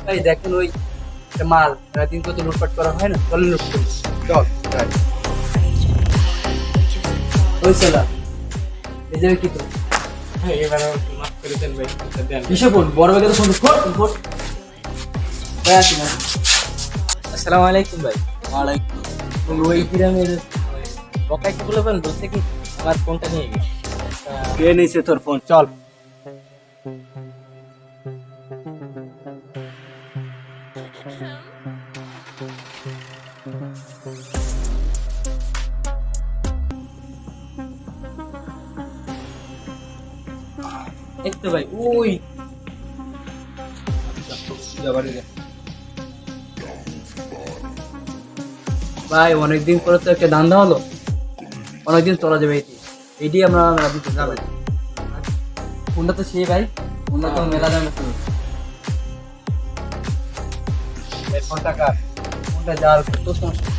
ভাই দেখেন ওই একটা মাল দিন কত লুটপাট করা হয় না, চলেন লুট করি। চল যাই। ওই সালা এই যাবে কি তো হ্যাঁ, এবার আমাকে মাফ করে দেন ভাই, এটা দেন। কিসে ফোন বড় ভাইকে তো ফোন ফোন ভাই আসি না। আসসালামু আলাইকুম ভাই। ওয়ালাইকুম ওই গ্রামের বকাইকে বলবেন বলতে কি আমার ফোনটা নিয়ে গেছে। কে নিছে তোর ফোন? চল এই তো ভাই ওই ভাই অনেকদিন পরে তো একটা ধান্দা হলো, অনেকদিন চলা যাবে এটি, এটি আমরা দিতে যাবে। ফোনটা তো সেই ভাই, ফোনটা তো মেলা দামে ছিল। এই ফোনটা কার? ফোনটা যার কত সমস্যা।